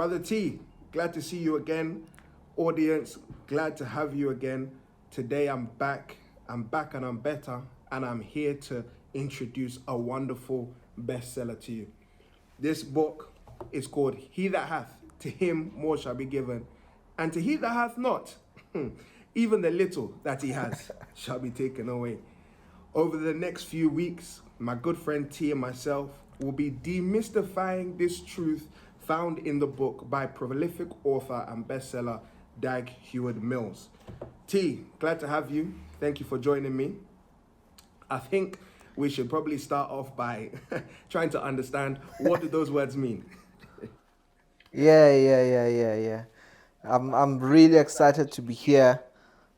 Brother T, glad to see you again. Audience, glad to have you again. Today I'm back. I'm back and I'm better. And I'm here to introduce a wonderful bestseller to you. This book is called He That Hath, to him more shall be given. And to he that hath not, even the little that he has shall be taken away. Over the next few weeks, my good friend T and myself will be demystifying this truth found in the book by prolific author and bestseller Dag Heward-Mills. T, glad to have you. Thank you for joining me. I think we should probably start off by trying to understand what do those words mean. Yeah. I'm really excited to be here.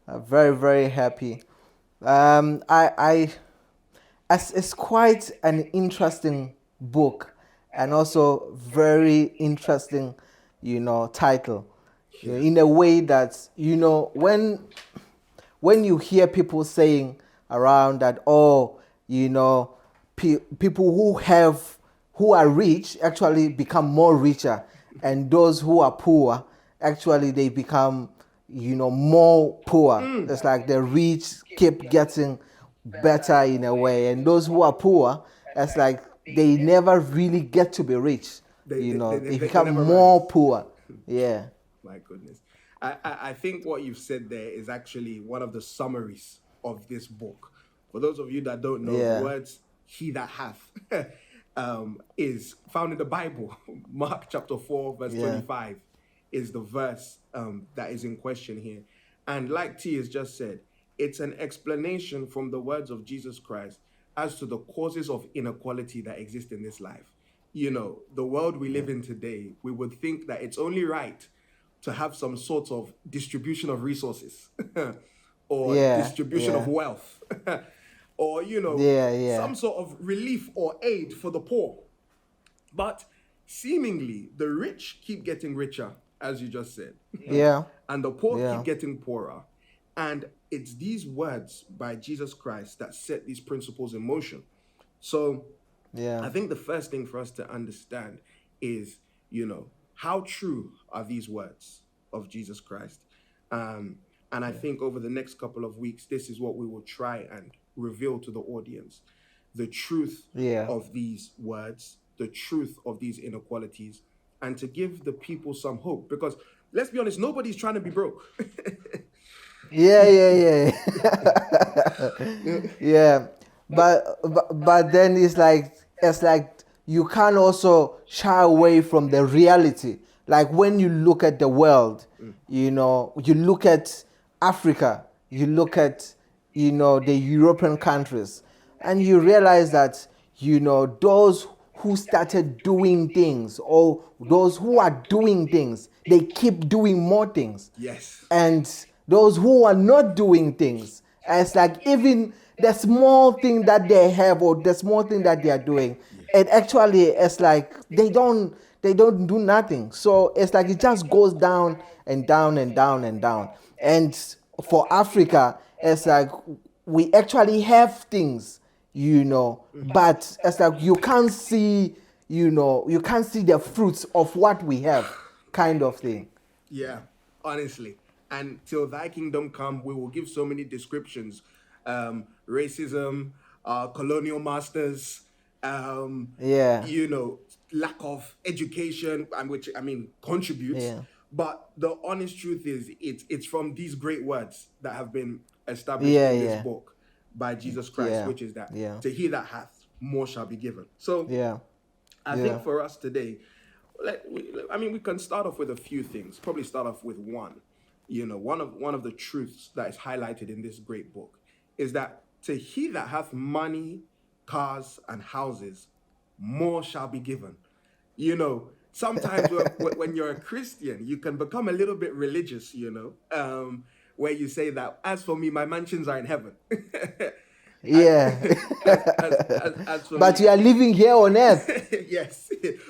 Very happy. I as it's quite an interesting book and also very interesting, title. In a way that when you hear people saying around that, people who are rich actually become more richer, and those who are poor actually they become more poor. It's like the rich keep getting better in a way, and those who are poor, it's like they never really get to be rich. They become never more rise. poor. Yeah. My goodness. I think what you've said there is actually one of the summaries of this book. For those of you that don't know, the Yeah. words he that hath is found in the Bible. Mark chapter 4, verse Yeah. 25 is the verse that is in question here. And like T has just said, it's an explanation from the words of Jesus Christ as to the causes of inequality that exist in this life. The world we live in today, we would think that it's only right to have some sort of distribution of resources or Yeah. distribution of Yeah. wealth or, Yeah. some sort of relief or aid for the poor. But seemingly, the rich keep getting richer, as you just said, Yeah. and the poor Yeah. keep getting poorer. And it's these words by Jesus Christ that set these principles in motion. So Yeah. I think the first thing for us to understand is, how true are these words of Jesus Christ? And I think over the next couple of weeks, this is what we will try and reveal to the audience. The truth Yeah. of these words, the truth of these inequalities, and to give the people some hope. Because let's be honest, nobody's trying to be broke. Yeah. Yeah. But then it's like you can't also shy away from the reality. Like when you look at the world, you look at Africa, you look at the European countries, and you realize that those who started doing things, or those who are doing things, they keep doing more things. Yes. And those who are not doing things, it's like even the small thing that they have or the small thing that they are doing, it actually it's like they don't do nothing. So it's like it just goes down and down and down and down. And for Africa, it's like we actually have things, but it's like you can't see the fruits of what we have, kind of thing. Yeah, honestly. And till thy kingdom come, we will give so many descriptions. Racism, colonial masters, Yeah. lack of education, and which I mean contributes. Yeah. But the honest truth is, it's from these great words that have been established Yeah. in this Yeah. book by Jesus Christ, Yeah. which is that Yeah. to he that hath, more shall be given. So Yeah. I Yeah. think for us today, we can start off with a few things. Probably start off with one. One of the truths that is highlighted in this great book is that to he that hath money, cars, and houses, more shall be given. Sometimes when you're a Christian, you can become a little bit religious. Where you say that, as for me, my mansions are in heaven. as, Yeah. as for But me, you are living here on earth. yes.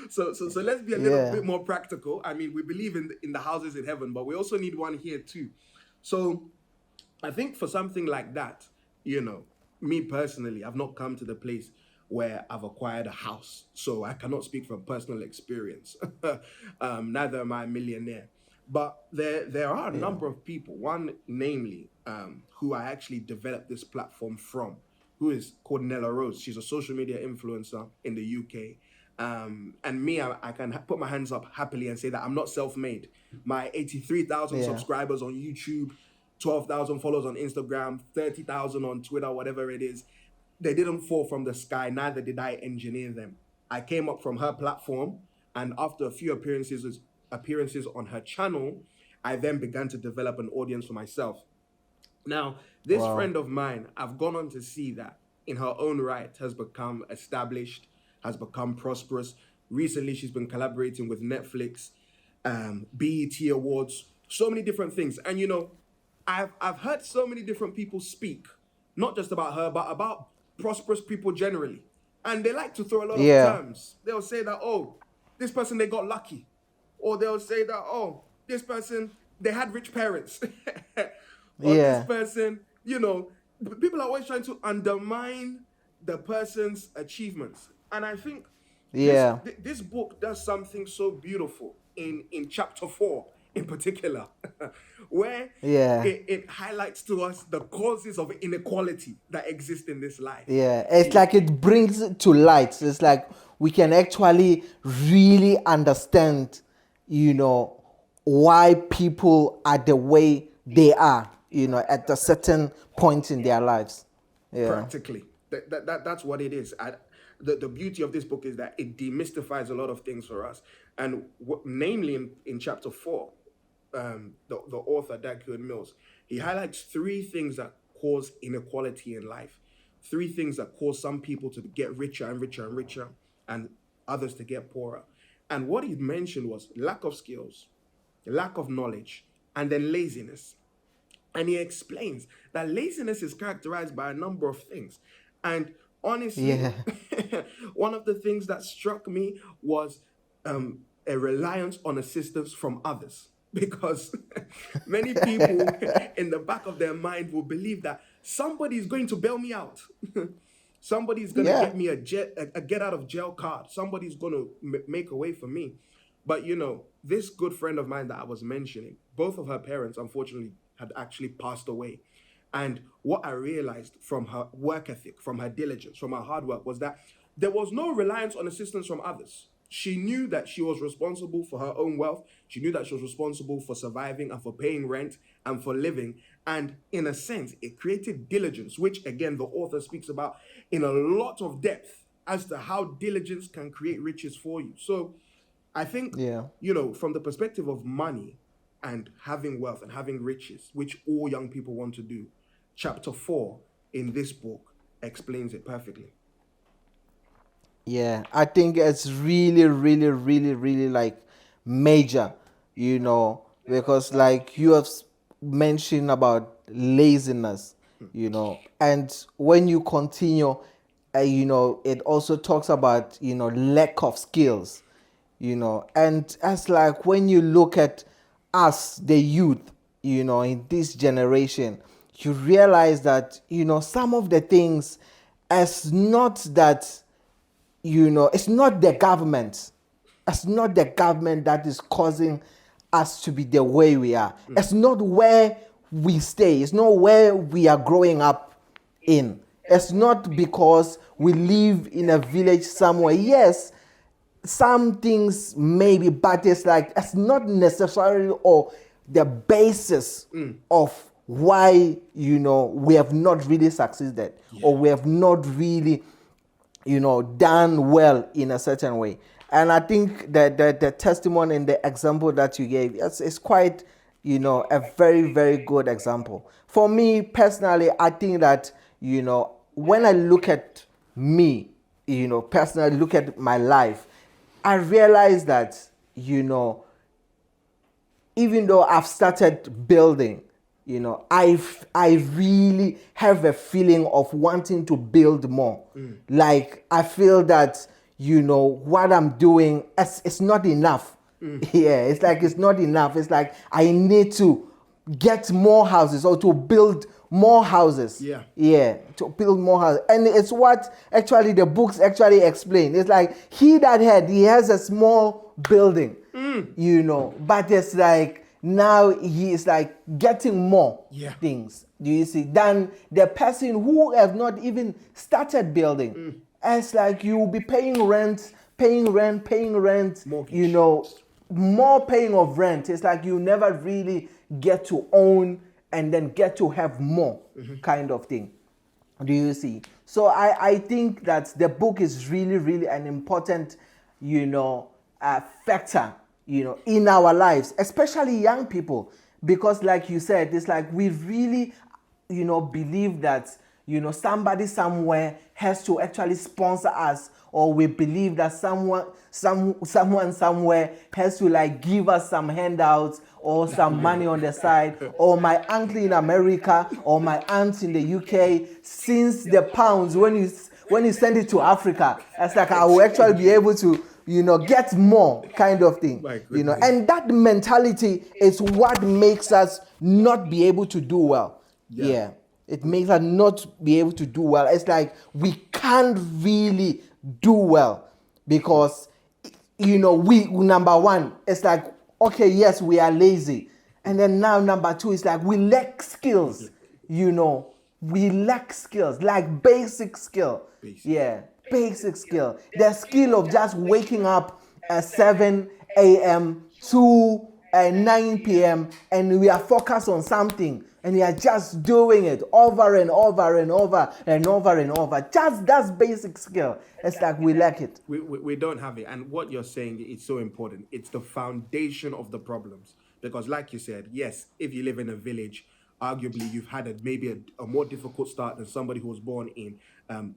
So let's be a little Yeah. bit more practical. I mean, we believe in the houses in heaven, but we also need one here too. So I think for something like that, me personally, I've not come to the place where I've acquired a house. So I cannot speak from personal experience. Neither am I a millionaire. But there are a Yeah. number of people, one namely, who I actually developed this platform from, who is called Nella Rose. She's a social media influencer in the UK. And me, I can put my hands up happily and say that I'm not self-made. My 83,000 Yeah. subscribers on YouTube, 12,000 followers on Instagram, 30,000 on Twitter, whatever it is, they didn't fall from the sky. Neither did I engineer them. I came up from her platform, and after a few appearances on her channel, I then began to develop an audience for myself. Now, this Wow. friend of mine, I've gone on to see that in her own right has become established, has become prosperous. Recently, she's been collaborating with Netflix, BET Awards, so many different things. And I've heard so many different people speak, not just about her, but about prosperous people generally. And they like to throw a lot of Yeah. terms. They'll say that, oh, this person, they got lucky. Or they'll say that, oh, this person, they had rich parents. Or this Yeah. person, people are always trying to undermine the person's achievements. And I think Yeah. this book does something so beautiful in chapter 4 in particular, where Yeah. it highlights to us the causes of inequality that exist in this life. Yeah, it's like it brings it to light. It's like we can actually really understand, why people are the way they are, at a certain point in their lives. Yeah. Practically, that's what it is. The beauty of this book is that it demystifies a lot of things for us, and namely in chapter 4, the author Dag Mills, he highlights three things that cause inequality in life, three things that cause some people to get richer and richer and richer, and others to get poorer. And what he mentioned was lack of skills, lack of knowledge, and then laziness. And he explains that laziness is characterized by a number of things. And honestly, Yeah. one of the things that struck me was a reliance on assistance from others. Because many people in the back of their mind will believe that somebody is going to bail me out. Somebody's going to Yeah. get me a get out of jail card. Somebody's going to make a way for me. But this good friend of mine that I was mentioning, both of her parents, unfortunately, had actually passed away. And what I realized from her work ethic, from her diligence, from her hard work, was that there was no reliance on assistance from others. She knew that she was responsible for her own wealth. She knew that she was responsible for surviving and for paying rent and for living. And in a sense, it created diligence, which again, the author speaks about in a lot of depth as to how diligence can create riches for you. So I think, Yeah. from the perspective of money and having wealth and having riches, which all young people want to do, chapter 4 in this book explains it perfectly. Yeah, I think it's really, really, really, really like major, because like you have mentioned about laziness, and when you continue, it also talks about, lack of skills, and as like when you look at us, the youth, in this generation, you realize that, some of the things as not that it's not the government. It's not the government that is causing us to be the way we are. It's not where we stay. It's not where we are growing up in. It's not because we live in a village somewhere. Yes, some things maybe, but it's not necessarily or the basis of why we have not really succeeded or we have not really done well in a certain way. And I think that the testimony and the example that you gave is quite, a very, very good example. For me personally, I think that, when I look at me, personally look at my life, I realize that, even though I've started building, I really have a feeling of wanting to build more. Like I feel that what I'm doing it's not enough. Yeah, it's like it's not enough. It's like I need to get more houses or to build more houses. Yeah. To build more houses. And it's what actually the books actually explain. It's like he has a small building, you know, but it's like now he is like getting more things. Do you see? Than the person who have not even started building. It's like you'll be paying rent, Mortgage. you know, more paying of rent. It's like you never really get to own and then get to have more kind of thing. Do you see? So I think that the book is really, really an important, you know, factor, you know, in our lives, especially young people, because like you said, it's like we really, you know, believe that, you know, somebody somewhere has to actually sponsor us, or we believe that someone somewhere has to like give us some handouts or some money on the side, or my uncle in America or my aunt in the UK, since the pounds when you send it to Africa, it's like I will actually be able to, you know, get more kind of thing, you know, and that mentality is what makes us not be able to do well. Yeah. It makes us not be able to do well. It's like we can't really do well because, you know, we, number one, it's like, okay, yes, we are lazy. And then now number two is like we lack skills, you know. We lack skills, like basic skill. Yeah, basic skill. The skill of just waking up at 7 a.m. to 9 p.m. and we are focused on something and we are just doing it over and over and over and over and over. Just that's basic skill. It's like we lack it. We don't have it. And what you're saying is so important. It's the foundation of the problems. Because like you said, yes, if you live in a village, arguably you've had maybe a more difficult start than somebody who was born in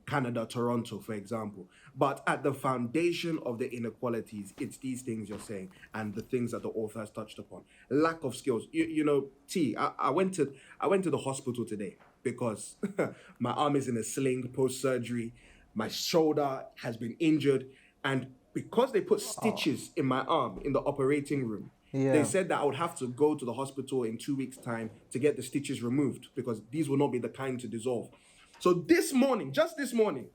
Canada, Toronto, for example. But at the foundation of the inequalities, it's these things you're saying and the things that the author has touched upon. Lack of skills. You know, I went to the hospital today because my arm is in a sling post-surgery. My shoulder has been injured. And because they put stitches in my arm in the operating room, they said that I would have to go to the hospital in 2 weeks' time to get the stitches removed because these will not be the kind to dissolve. So this morning, just this morning,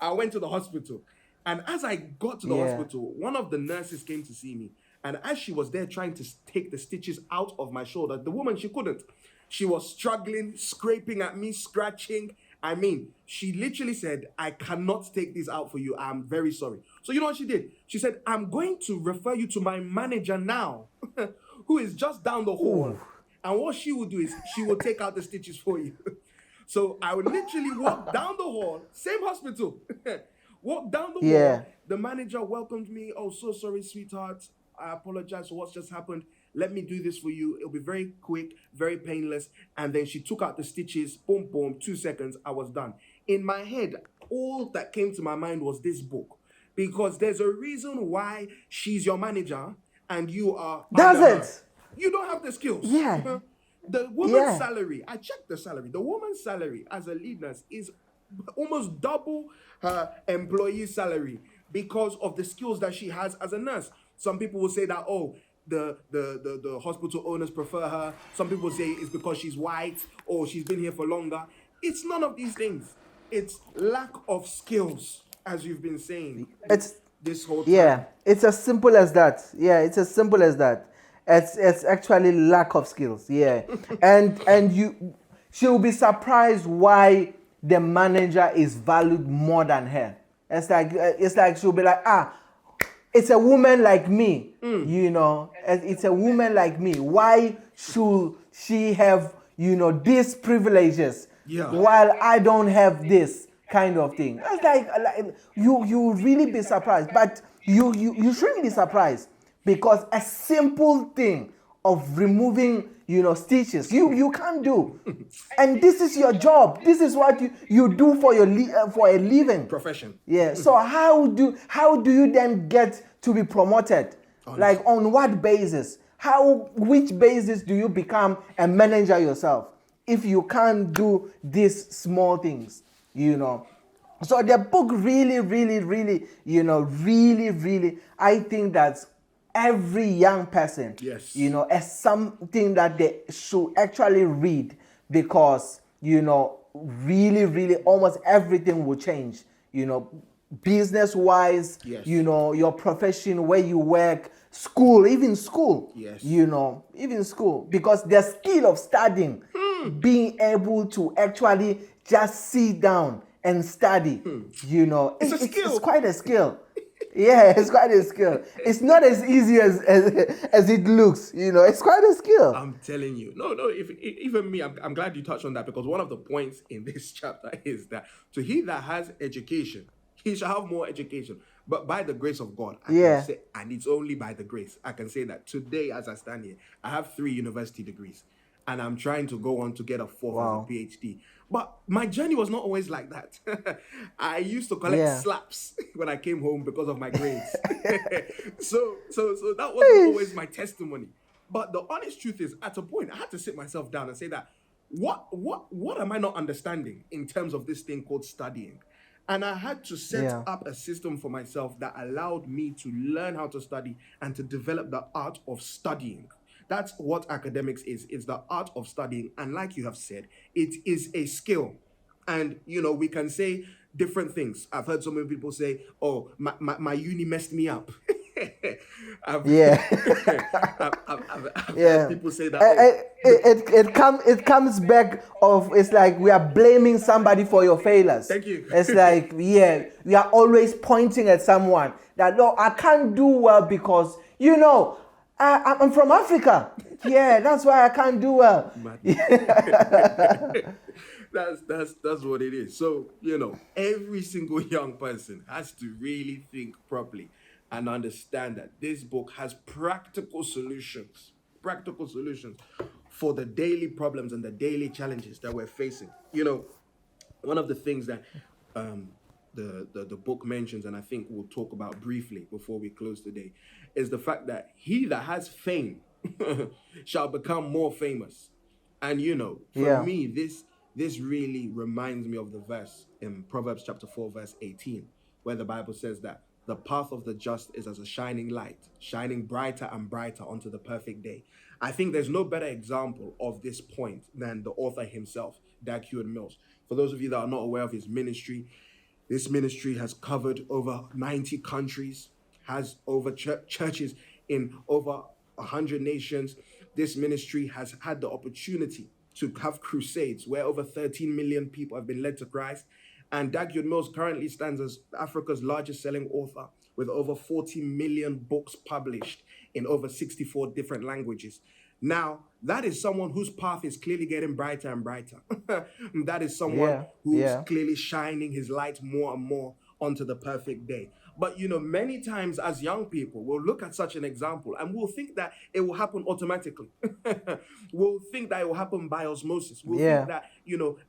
I went to the hospital. And as I got to the hospital, one of the nurses came to see me. And as she was there trying to take the stitches out of my shoulder, the woman, she couldn't. She was struggling, scraping at me, scratching. I mean, she literally said, I cannot take this out for you. I'm very sorry. So you know what she did? She said, I'm going to refer you to my manager now, who is just down the hall. And what she will do is she will take out the stitches for you. So I would literally walk down the hall, same hospital, walk down the hall. The manager welcomed me. Oh, so sorry, sweetheart. I apologize for what's just happened. Let me do this for you. It'll be very quick, very painless. And then she took out the stitches. Boom, boom, 2 seconds. I was done. In my head, all that came to my mind was this book. Because there's a reason why she's your manager and you are. Does it? You don't have the skills. Yeah. The woman's salary, I checked the salary. The woman's salary as a lead nurse is almost double her employee's salary because of the skills that she has as a nurse. Some people will say that, oh, the hospital owners prefer her. Some people say it's because she's white or she's been here for longer. It's none of these things. It's lack of skills, as you've been saying. It's this whole time. Yeah, it's as simple as that. Yeah, it's as simple as that. It's actually lack of skills. Yeah, and she'll be surprised why the manager is valued more than her. It's like she'll be like, it's a woman like me, you know. It's a woman like me. Why should she have, you know, these privileges while I don't have this kind of thing? It's like you really be surprised, but you shouldn't be surprised because a simple thing of removing, you know, stitches you can't do, and this is your job. This is what you do for for a living profession. Yeah. So how do you then get to be promoted? Honestly. Like on what basis? Which basis do you become a manager yourself if you can't do these small things? You know. So the book really, you know, really, I think that every young person, you know, as something that they should actually read because really, really almost everything will change. Business wise, Yes. your profession, where you work, school, even school. Yes. Even school, because the skill of studying, being able to actually just sit down and study, It's a skill. it's quite a skill. Yeah, it's quite a skill. It's not as easy as it looks. It's quite a skill. I'm telling you. No, even me, I'm glad you touched on that, because one of the points in this chapter is that to he that has education, he shall have more education. But by the grace of God, I Yeah. can say, and it's only by the grace, I can say that today, as I stand here, I have 3 university degrees, and I'm trying to go on to get a 4th Wow. as a PhD. But my journey was not always like that. I used to collect Yeah. slaps when I came home because of my grades. so that wasn't always my testimony. But the honest truth is, at a point, I had to sit myself down and say that what am I not understanding in terms of this thing called studying? And I had to set Yeah. up a system for myself that allowed me to learn how to study and to develop the art of studying. That's what academics is. It's the art of studying. And like you have said, it is a skill. And, we can say different things. I've heard so many people say, oh, my uni messed me up. Yeah. I've Yeah. heard people say that. It comes back of, it's like we are blaming somebody for your failures. Thank you. It's like, we are always pointing at someone that, no, I can't do well because I'm from Africa. Yeah, that's why I can't do well. That's what it is. So, every single young person has to really think properly and understand that this book has practical solutions for the daily problems and the daily challenges that we're facing. One of the things that the book mentions, and I think we'll talk about briefly before we close today, is the fact that he that has fame shall become more famous. And for Yeah. me, this really reminds me of the verse in Proverbs chapter 4, verse 18, where the Bible says that the path of the just is as a shining light, shining brighter and brighter unto the perfect day. I think there's no better example of this point than the author himself, Dag Heward-Mills. For those of you that are not aware of his ministry, this ministry has covered over 90 countries, has over churches in over 100 nations. This ministry has had the opportunity to have crusades where over 13 million people have been led to Christ. And Dag Heward-Mills currently stands as Africa's largest selling author with over 40 million books published in over 64 different languages. Now, that is someone whose path is clearly getting brighter and brighter. That is someone who's clearly shining his light more and more onto the perfect day. But many times as young people, we'll look at such an example and we'll think that it will happen automatically. We'll think that it will happen by osmosis. We'll think that,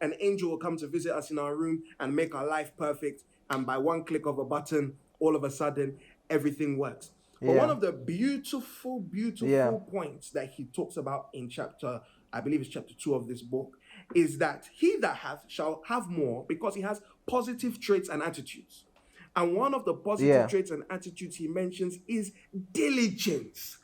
an angel will come to visit us in our room and make our life perfect. And by one click of a button, all of a sudden, everything works. But one of the beautiful points that he talks about in chapter, I believe it's chapter 2 of this book, is that he that hath shall have more because he has positive traits and attitudes. And one of the positive traits and attitudes he mentions is diligence.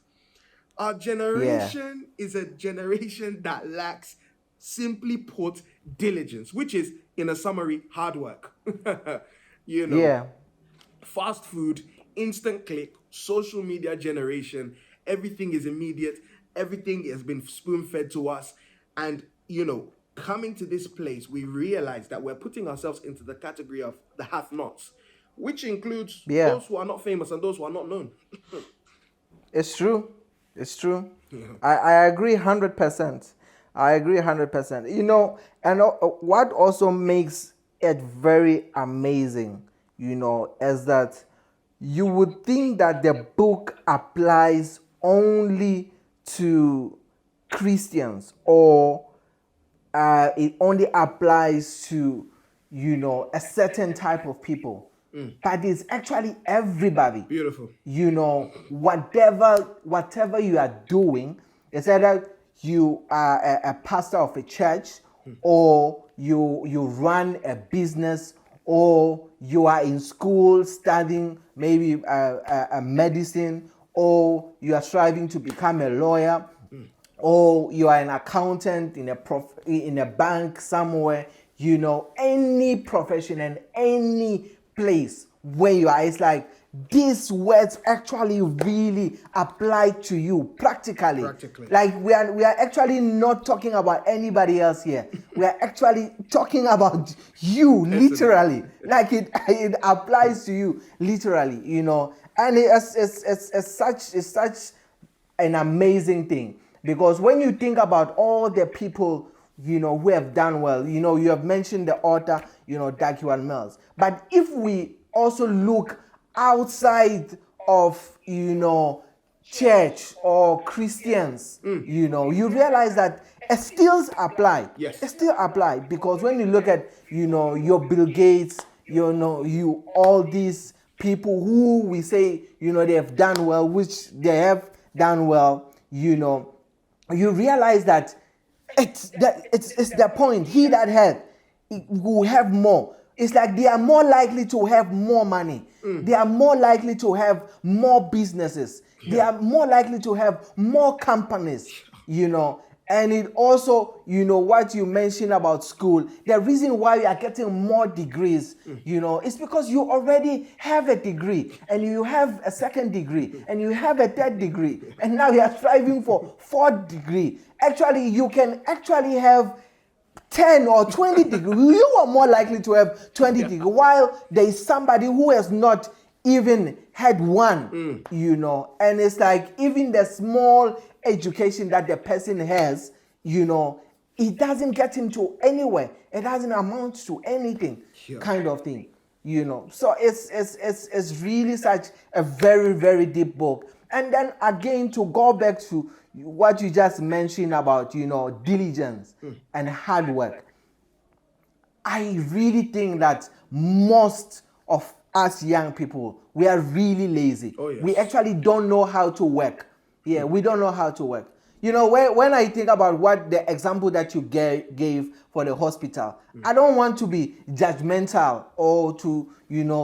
Our generation is a generation that lacks, simply put, diligence, which is, in a summary, hard work. Fast food, instant click, social media generation, everything is immediate, everything has been spoon-fed to us. And, coming to this place, we realize that we're putting ourselves into the category of the have-nots, which includes those who are not famous and those who are not known. It's true. I agree 100%. I agree 100%. And what also makes it very amazing, is that you would think that the book applies only to Christians, or it only applies to, a certain type of people. But it's actually everybody. Beautiful. Whatever you are doing, it's either you are a pastor of a church, or you run a business, or you are in school studying maybe a medicine, or you are striving to become a lawyer. or you are an accountant in a bank somewhere, any profession and any place where you are, it's like these words actually really apply to you practically. Like we are actually not talking about anybody else here. We are actually talking about you literally. Like it applies to you literally, and it's such an amazing thing, because when you think about all the people who have done well, you have mentioned the author, Dag Heward-Mills, but if we also look outside of church or Christians, you realize that it still apply. Yes. It still apply, because when you look at your Bill Gates, you all these people who we say they have done well, which they have done well, you realize that it's the point. He that had will have more. It's like they are more likely to have more money. They are more likely to have more businesses. They are more likely to have more companies, And it also, what you mentioned about school, the reason why you are getting more degrees, is because you already have a degree, and you have a second degree, and you have a third degree, and now you are striving for fourth degree. Actually, you can actually have 10 or 20 degrees. You are more likely to have 20 degrees, while there is somebody who has not even had one, and it's like even the small education that the person has, it doesn't get him to anywhere. It doesn't amount to anything, kind of thing, So it's really such a very, very deep book. And then again, to go back to what you just mentioned about, diligence and hard work. I really think that most of us young people, we are really lazy. Oh, yes. We actually don't know how to work. Yeah, we don't know how to work. When I think about what the example that you gave for the hospital, I don't want to be judgmental or to,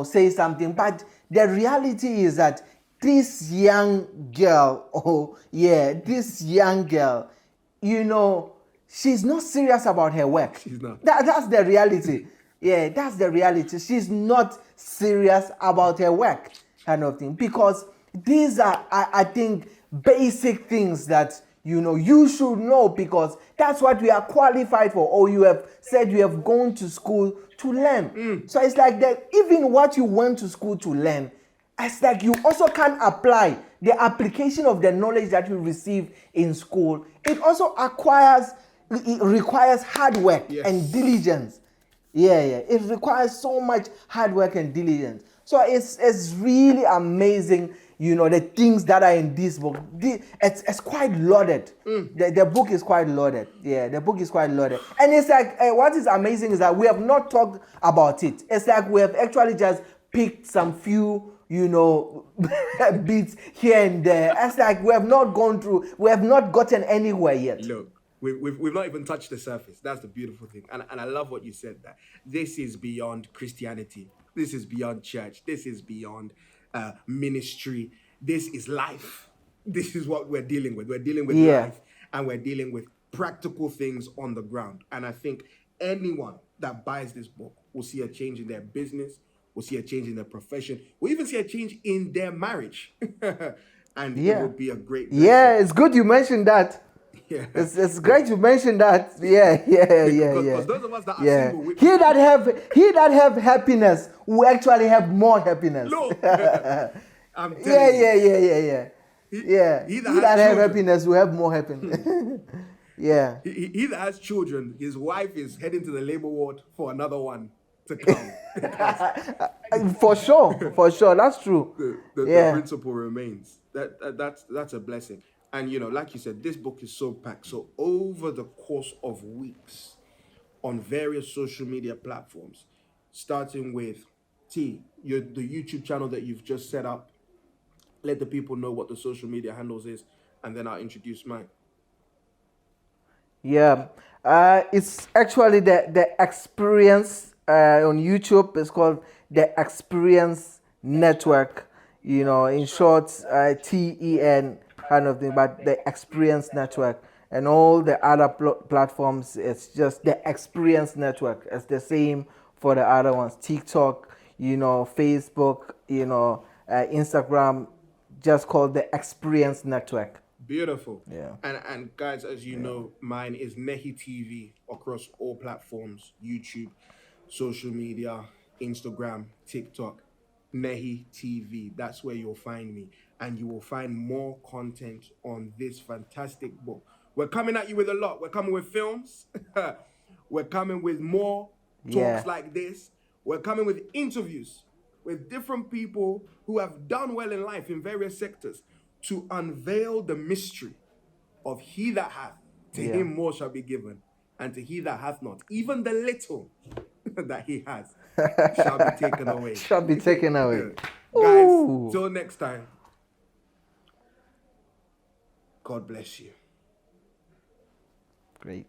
say something, but the reality is that this young girl, she's not serious about her work. She's not. That's the reality. Yeah, that's the reality. She's not serious about her work, kind of thing. Because these are, I think, basic things that, you should know, because that's what we are qualified for, or you have said you have gone to school to learn. So it's like that, even what you went to school to learn, it's like you also can apply the application of the knowledge that you receive in school. It also requires hard work and diligence. It requires so much hard work and diligence. So it's really amazing, the things that are in this book. It's quite loaded. The book is quite loaded. Yeah, the book is quite loaded. And it's like, what is amazing is that we have not talked about it. It's like we have actually just picked some few, bits here and there. It's like we have not gotten anywhere yet. Look, we've not even touched the surface. That's the beautiful thing. And I love what you said, that this is beyond Christianity. This is beyond church. This is beyond ministry. This is life. This is what we're dealing with. We're dealing with life, and we're dealing with practical things on the ground. And I think anyone that buys this book will see a change in their business, will see a change in their profession, will even see a change in their marriage. And it will be a great blessing. Yeah, it's good you mentioned that. Yeah. It's great you mentioned that. Yeah. Because those of us that are single, he that have happiness will actually have more happiness. Look, I'm telling you. He that have happiness will have more happiness. Yeah. He that has children, his wife is heading to the labor ward for another one to come. For sure, that's true. The principle remains. That's a blessing. And like you said, this book is so packed. So over the course of weeks, on various social media platforms, starting with the YouTube channel that you've just set up. Let the people know what the social media handles is, and then I'll introduce mine. Yeah, it's actually the experience on YouTube. It's called the Experience Network. In short, TEN kind of thing, but the Experience Network. and all the other platforms. It's just the Experience Network. It's the same for the other ones. TikTok, Facebook, Instagram, just called the Experience Network. Beautiful. Yeah. And guys, as you know, mine is Nehi TV across all platforms: YouTube, social media, Instagram, TikTok. Nehi TV. That's where you'll find me, and you will find more content on this fantastic book. We're coming at you with a lot. We're coming with films. We're coming with more talks like this. We're coming with interviews with different people who have done well in life in various sectors, to unveil the mystery of he that hath, to him more shall be given, and to he that hath not, even the little that he has shall be taken away. Shall be taken away. Guys, till next time, God bless you. Great.